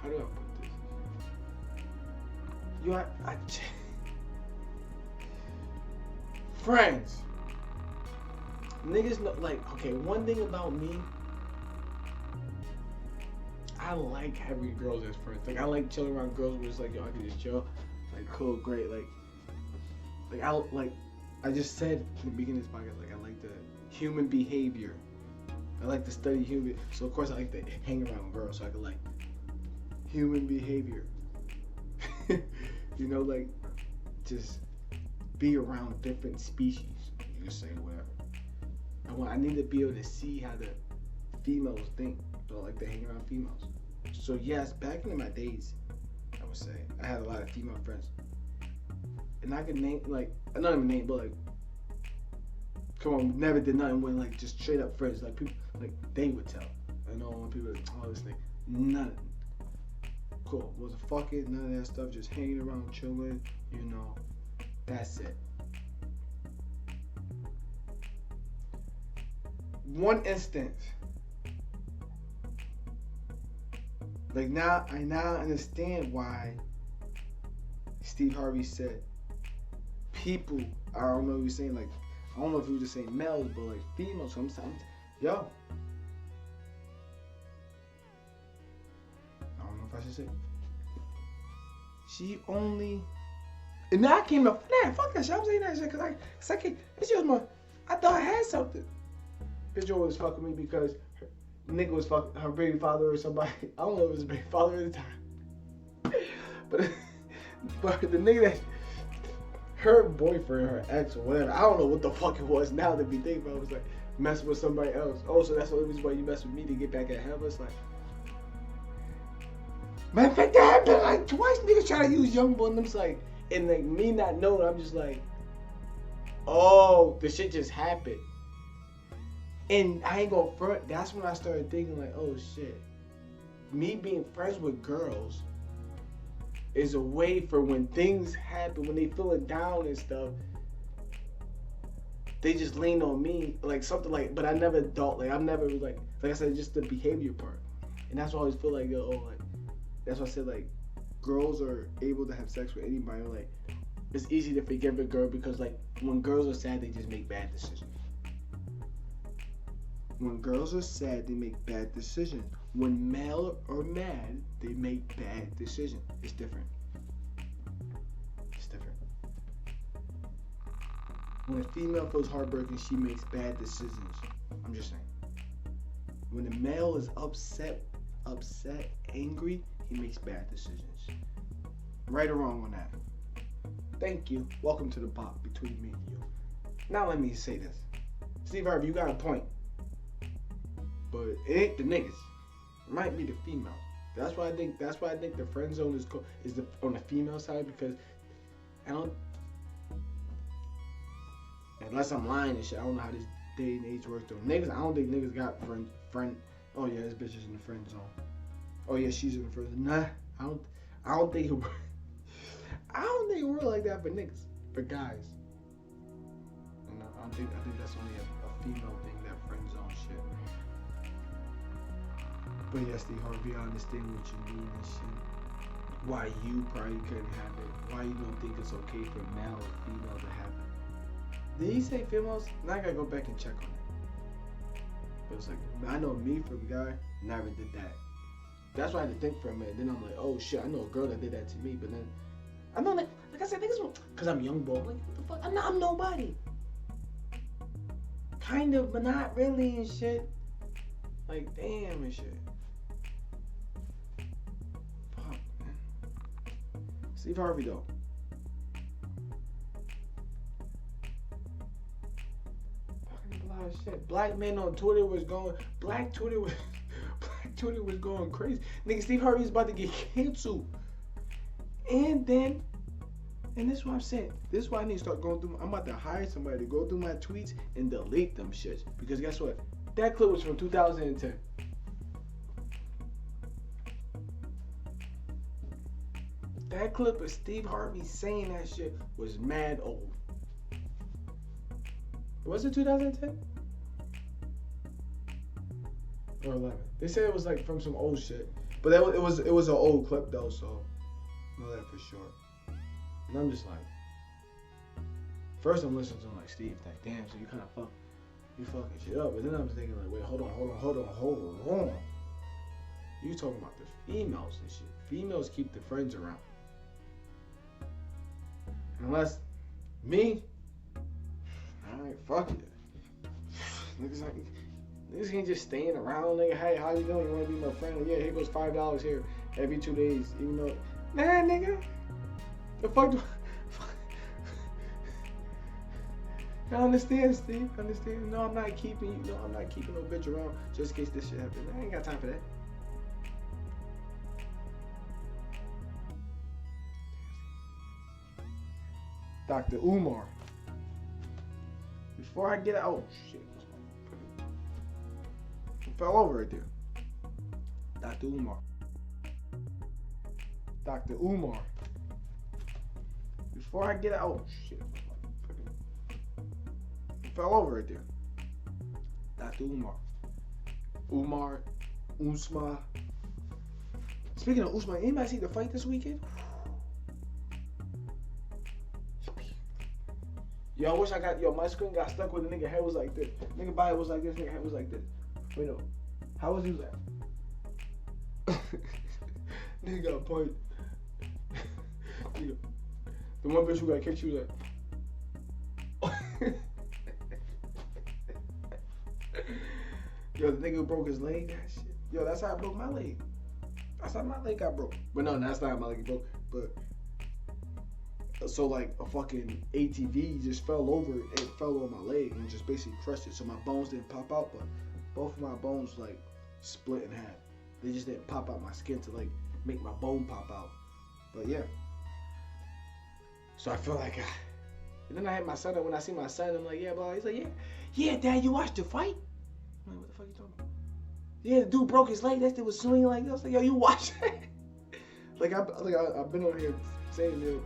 do I put this? Yo, I friends. Niggas know, like, okay, one thing about me, I like having girls as friends. Like, I like chilling around girls where it's like, yo, I can just chill. Like, cool, great. I just said in the beginning of this podcast, like, I like the human behavior. I like to study human. So, of course, I like to hang around girls so I can, like, human behavior. You know, like, just be around different species. You can say whatever. I need to be able to see how the females think. So, like, to hang around females. So, yes, back in my days, I would say, I had a lot of female friends. And I could name, like, not even name, but, like, come on, never did nothing when, like, just straight up friends. Like, people, like, they would tell. I know when people, like, oh, this thing, nothing. Cool. Wasn't fucking, none of that stuff, just hanging around, chilling, you know. That's it. One instance. Like, now, I now understand why Steve Harvey said people, I don't know if he was saying, like, I don't know if he was just saying males, but, like, females sometimes. Yo. I don't know if I should say. She only. And now I came up, nah, fuck that shit. I'm saying that shit because I thought I had something. Bitch was fucking me because her nigga was fucking her baby father or somebody. I don't know if it was a baby father at the time. But the nigga that, her boyfriend, her ex or whatever, I don't know what the fuck it was now that we think about. It was like messing with somebody else. Oh, so that's the only reason why you mess with me to get back at him. It's like, matter of fact, that happened like twice. Niggas try to use young boy and them. It's like, and like me not knowing, I'm just like, oh, the shit just happened. And I ain't gonna front. That's when I started thinking like, oh shit, me being friends with girls is a way for when things happen, when they feeling down and stuff, they just lean on me, like something like, but I never thought, like, I've never, like I said, just the behavior part. And that's why I always feel like, yo, like, that's why I said, like, girls are able to have sex with anybody. Like, it's easy to forgive a girl because, like, when girls are sad, they just make bad decisions. When girls are sad, they make bad decisions. When male are mad, they make bad decisions. It's different. It's different. When a female feels heartbroken, she makes bad decisions. I'm just saying. When a male is upset, angry, he makes bad decisions. Right or wrong on that? Thank you. Welcome to the B.O.P between me and you. Now let me say this. Steve Harvey, you got a point. But it ain't the niggas. It might be the females. That's why I think the friend zone is on the female side, because I don't, unless I'm lying and shit, I don't know how this day and age works though. Niggas, I don't think niggas got friend. Oh yeah, this bitch is in the friend zone. Oh yeah, she's in the friend zone. Nah, I don't think it works like that for niggas, for guys. You know, I think that's only a female thing, that friend zone shit. But yes, Steve Harvey, I understand what you mean and shit. Why you probably couldn't have it. Why you don't think it's okay for male or female to have it. Did he say females? Now I gotta go back and check on it. But it's like, I know me from a guy, never did that. That's why I had to think for a minute. Then I'm like, oh shit, I know a girl that did that to me. But then, I know that, like I said, niggas, because I'm young boy. Like, what the fuck? I'm nobody. Kind of, but not really and shit. Like, damn and shit. Fuck, man. Steve Harvey, though. Fucking a lot of shit. Black men on Twitter was going. Black Twitter was going crazy. Nigga, Steve Harvey's about to get canceled. And then, and this is what I'm saying. This is why I need to start going through. I'm about to hire somebody to go through my tweets and delete them shits. Because guess what? That clip was from 2010. That clip of Steve Harvey saying that shit was mad old. Was it 2010? Or 11? They said it was like from some old shit. But it was an old clip though, so I know that for sure. And I'm just like, first I'm listening to him like, Steve, like, damn, so you kind of fucking shit up. But then I'm thinking like, wait, hold on. You talking about the females and shit. Females keep the friends around. Unless me, alright, fuck it. Niggas ain't just staying around, nigga. Hey, how you doing? You wanna be my friend? Like, yeah, here goes $5 here every 2 days. Even though, nah, nigga. The fuck do I understand, Steve. I understand. No, I'm not keeping you. No, I'm not keeping no bitch around just in case this shit happens. I ain't got time for that. Dr. Umar. Before I get out, oh shit. I fell over right there. Dr. Umar. Dr. Umar. Before I get out, oh shit. I fell over right there. Dr. Umar. Usma. Speaking of Usman, anybody see the fight this weekend? Yo, I wish I got, my screen got stuck with the nigga head was like this. Nigga body was like this, nigga head was like this. Wait, no. How was he that? Nigga got a point. Nigga, the one bitch who got kicked, she was like. Yo, the nigga who broke his leg, that shit. Yo, that's how I broke my leg. That's how my leg got broke. But no, that's not how my leg broke. But so like a fucking ATV just fell over and fell on my leg and just basically crushed it. So my bones didn't pop out, but both of my bones like split in half. They just didn't pop out my skin to like make my bone pop out. But yeah. So I feel like and then I had my son, and when I see my son, I'm like, yeah, bro. He's like, yeah, Dad, you watched the fight? I'm like, what the fuck you talking about? Yeah, the dude broke his leg. That shit was swinging like that. I was like, yo, you watched it? I've been on here saying, dude.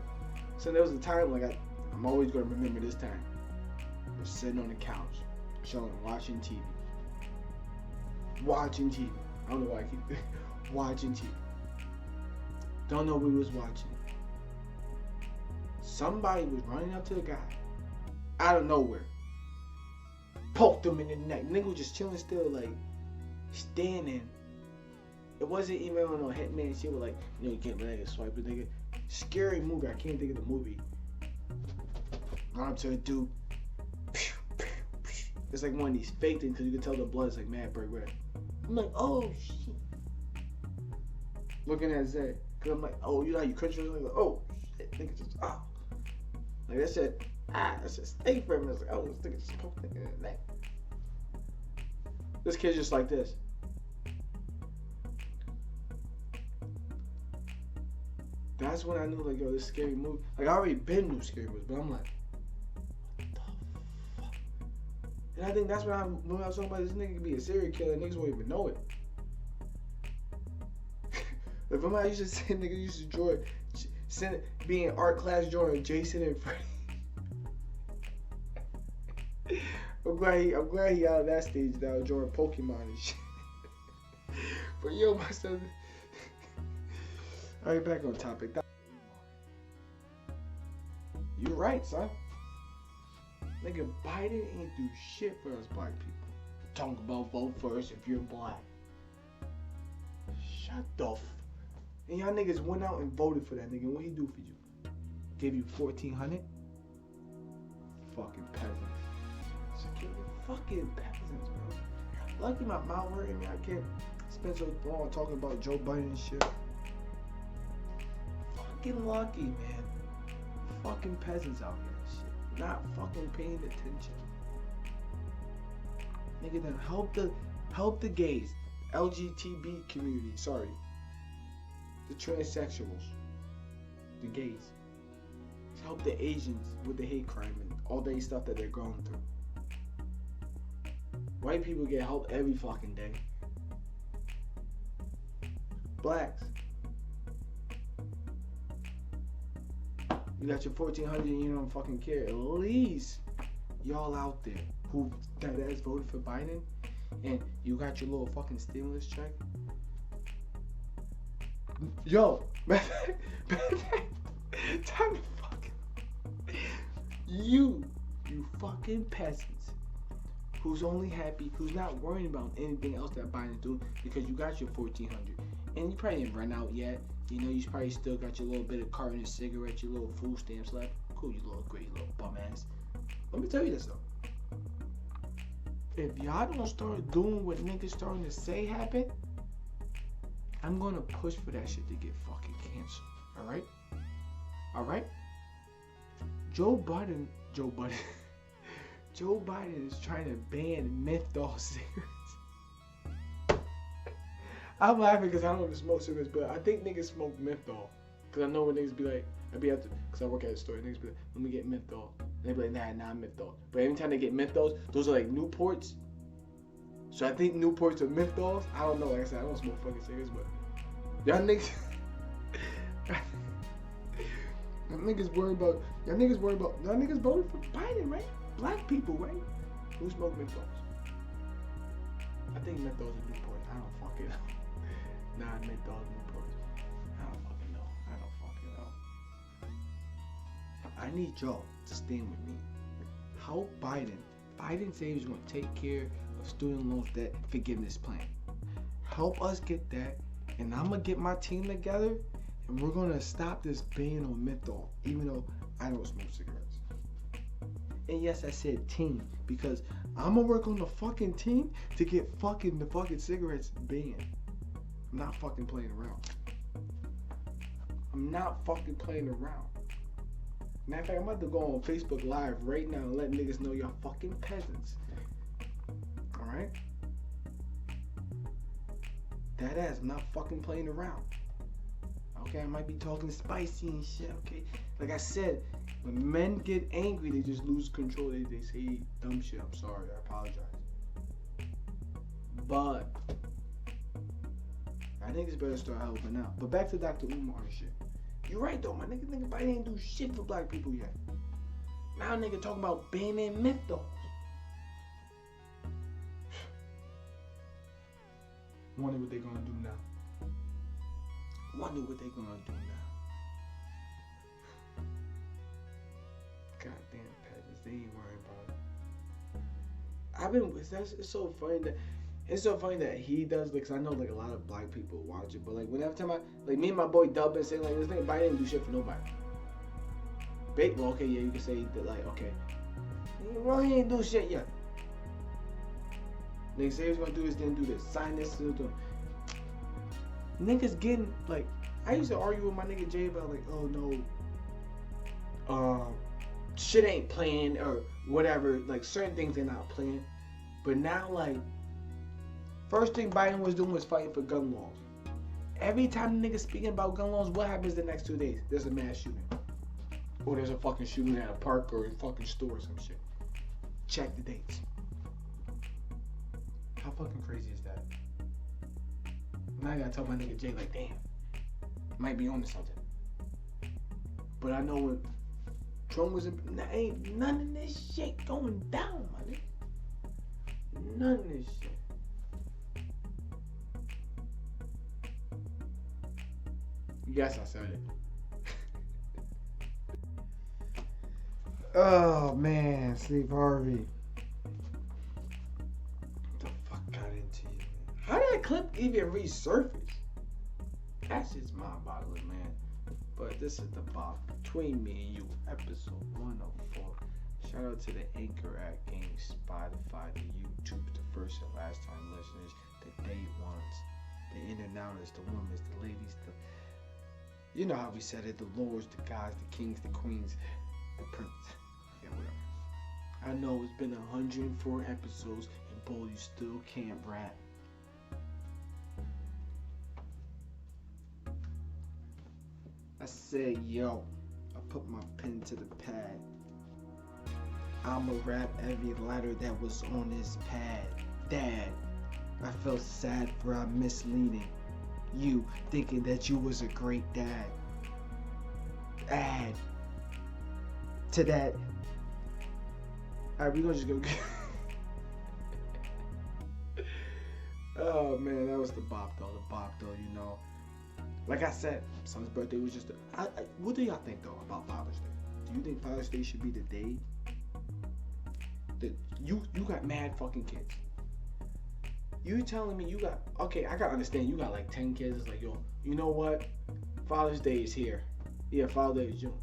So there was a time like I'm always gonna remember this time. I was sitting on the couch, chilling, watching TV. I don't know why I keep watching TV. Don't know what we was watching. Somebody was running up to the guy out of nowhere. Poked him in the neck. Nigga was just chilling still, like standing. It wasn't even on no Hitman shit with like, you can't really swipe a nigga. Scary movie, I can't think of the movie. Run up to a dude. It's like one of these fake things because you can tell the blood is like mad bright red. I'm like, oh shit. Looking at Zay, because I'm like, oh, you know how you crunch your like, oh shit, nigga just, oh. Like that shit, that shit stay for him. It's like, oh, this nigga just poked nigga in the neck. This kid's just like this. That's when I knew, like, yo, this scary movie. Like, I already been knew scary movies, but I'm like, what the fuck? And I think that's when I was talking about this nigga could be a serial killer, niggas won't even know it. If somebody used to say niggas used to draw, be in art class drawing Jason and Freddy. I'm glad he out of that stage now, drawing Pokemon and shit. But yo, my son. Alright, back on topic. You're right, son. Nigga, Biden ain't do shit for us black people. Talk about vote first if you're black. Shut the f. And y'all niggas went out and voted for that nigga. What he do for you? Gave you $1,400? Fucking peasants. Security, fucking peasants, bro. Lucky my mouth hurting me. I can't spend so long talking about Joe Biden and shit. Fucking lucky, man. Fucking peasants out here and shit. Not fucking paying attention. Nigga, then help the gays, LGBT community. Sorry, the transsexuals, the gays. Help the Asians with the hate crime and all the stuff that they're going through. White people get help every fucking day. Blacks, you got your 1,400 and you don't fucking care. At least y'all out there who that has voted for Biden and you got your little fucking stimulus check. Yo, time to fucking you fucking peasants who's only happy, who's not worrying about anything else that Biden's doing because you got your 1,400 and you probably didn't run out yet. You know, you probably still got your little bit of carton of cigarettes, your little food stamps left. Cool, you little great little bum ass. Let me tell you this though. If y'all don't start doing what niggas starting to say happen, I'm gonna push for that shit to get fucking canceled. Alright? Alright? Joe Biden is trying to ban menthol cigarettes. I'm laughing because I don't even smoke cigarettes, but I think niggas smoke menthol. Because I know when niggas be like, because I work at a store, niggas be like, let me get menthol. And they be like, nah, menthol. But every time they get menthols, those are like Newports. So I think Newports are menthols. I don't know, like I said, I don't smoke fucking cigarettes, but y'all niggas, y'all niggas voted for Biden, right? Black people, right? Who smoke menthols? I think menthols are Newports. I don't fucking know. Nah, menthols are Newports. I don't fucking know. I need y'all to stand with me. Help Biden. Biden said he's going to take care of student loans debt forgiveness plan. Help us get that, and I'm going to get my team together, and we're going to stop this ban on menthol, even though I don't smoke cigarettes. And yes, I said team, because I'm going to work on the fucking team to get the fucking cigarettes banned. I'm not fucking playing around. I'm not fucking playing around. Matter of fact, I'm about to go on Facebook Live right now and let niggas know y'all fucking peasants. Alright? That ass, I'm not fucking playing around. Okay, I might be talking spicy and shit, okay? Like I said, when men get angry, they just lose control. They say dumb shit. I'm sorry, I apologize. But I think it's better to start helping out. But back to Dr. Umar and shit. You're right though, my nigga Biden ain't do shit for black people yet. Now nigga talking about banning menthols. Wonder what they gonna do now. Goddamn peasants, they ain't worried about it. It's so funny that he does, because I know like a lot of black people watch it, but like whenever time me and my boy Dubbin saying like this nigga Biden didn't do shit for nobody. Well, okay, yeah, you can say that like, okay, well, he ain't do shit yet. Nigga say he's gonna do this, didn't do this, sign this, do. Niggas getting like, I used to argue with my nigga Jay about like, oh no, shit ain't playing or whatever, like certain things they're not playing, but now like. First thing Biden was doing was fighting for gun laws. Every time the niggas speaking about gun laws, what happens the next 2 days? There's a mass shooting. Or there's a fucking shooting at a park or a fucking store or some shit. Check the dates. How fucking crazy is that? Now I gotta tell my nigga Jay like, damn, might be on to something. But I know when Trump was in, ain't none of this shit going down, my nigga. None of this shit. Yes, I said it. Oh man, Sleep Harvey. What the fuck got into you, man? How did that clip even resurface? That's just mind-boggling, man. But this is the Bob Between Me and You, episode 104. Shout out to the Anchor app gang, Spotify, the YouTube, the first and last time listeners, the day ones, the in and outers, the women, the ladies, the, you know how we said it, the lords, the guys, the kings, the queens, the prince. Yeah, whatever. I know it's been 104 episodes and Bull, you still can't rap. I said, yo, I put my pen to the pad. I'ma rap every letter that was on this pad. Dad, I felt sad for our misleading you, thinking that you was a great dad. Add to that. Alright, we gonna just go. Oh man, that was the bop though. The bop though, you know. Like I said, son's birthday was just. What do y'all think though about Father's Day? Do you think Father's Day should be the day that you got mad fucking kids? You telling me you got, okay, I gotta understand you got like 10 kids. It's like, yo, you know what? Father's Day is here. Yeah, Father's Day is June.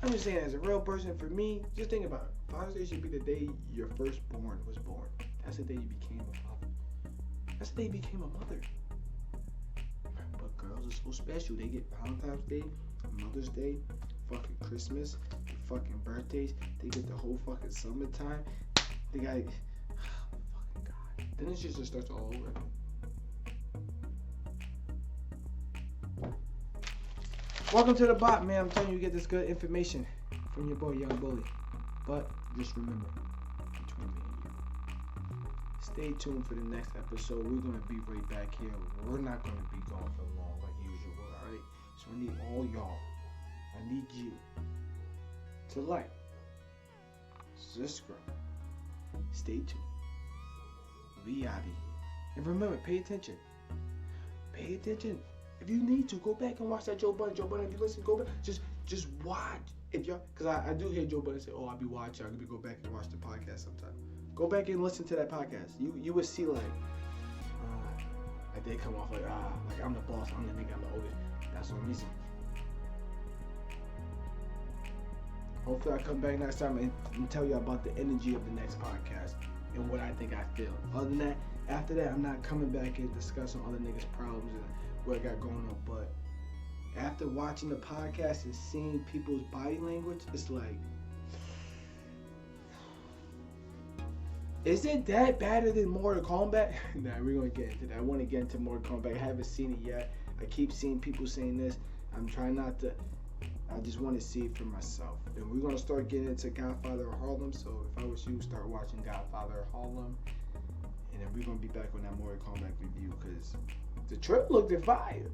I'm just saying, as a real person, for me, just think about it. Father's Day should be the day your firstborn was born. That's the day you became a father. That's the day you became a mother. But girls are so special. They get Valentine's Day, Mother's Day, fucking Christmas, fucking birthdays. They get the whole fucking summertime. They got, fucking God. Then it just starts all over. Welcome to the bot, man. I'm telling you, get this good information from your boy, Young Bully. But just remember, between me and you, stay tuned for the next episode. We're gonna be right back here. We're not gonna be gone for long like usual, alright? So I need all y'all. I need you to like, subscribe, stay tuned. We out of here. And remember, pay attention. Pay attention. If you need to, go back and watch that Joe Budden. Joe Budden, if you listen, go back. Just watch. If y'all, because I do hear Joe Budden say, oh, I'll be watching. I'm going to go back and watch the podcast sometime. Go back and listen to that podcast. You would see like they come off like I'm the boss, I'm the nigga, I'm the oldest. That's one reason. Hopefully I come back next time and tell you about the energy of the next podcast and what I think I feel. Other than that, after that, I'm not coming back and discussing other niggas' problems and what I got going on. But after watching the podcast and seeing people's body language, it's like, is it that better than Mortal Kombat? Nah, we're gonna get into that. I want to get into Mortal Kombat. I haven't seen it yet. I keep seeing people saying this. I'm trying not to. I just want to see it for myself. And we're gonna start getting into Godfather of Harlem. So if I was you, start watching Godfather of Harlem. And then we're gonna be back on that Mortal Kombat review because the trailer looked fire.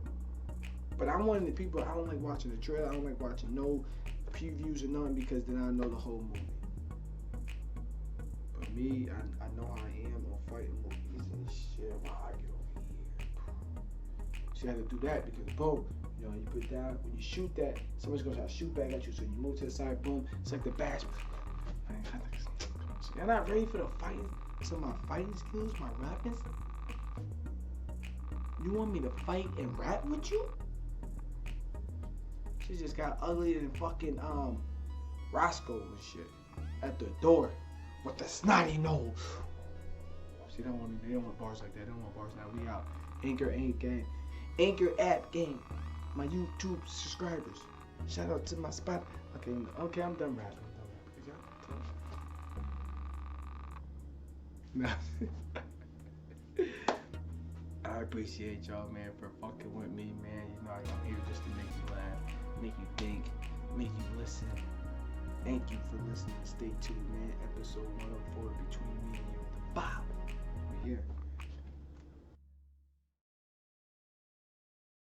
But I'm one of the people, I don't like watching the trailer. I don't like watching no previews or nothing because then I know the whole movie. But me, I know how I am on fighting movies and shit. Why I get over here? So you have to do that because boom, you know, you put down, when you shoot that, someone's gonna try to shoot back at you. So you move to the side, boom, it's like the bash. You're not ready for the fighting. Some of my fighting skills, my rapping. You want me to fight and rap with you? She just got uglier than fucking Roscoe and shit at the door with the snotty nose. See, they don't want bars like that. They don't want bars now. We out. Anchor gang. Anchor app gang. My YouTube subscribers. Shout out to my spot. Okay, I'm done rapping. Nah. I appreciate y'all, man, for fucking with me, man. You know, I'm here just to make you laugh, make you think, make you listen. Thank you for listening. Stay tuned, man. Episode 104 between me and you. The Bob.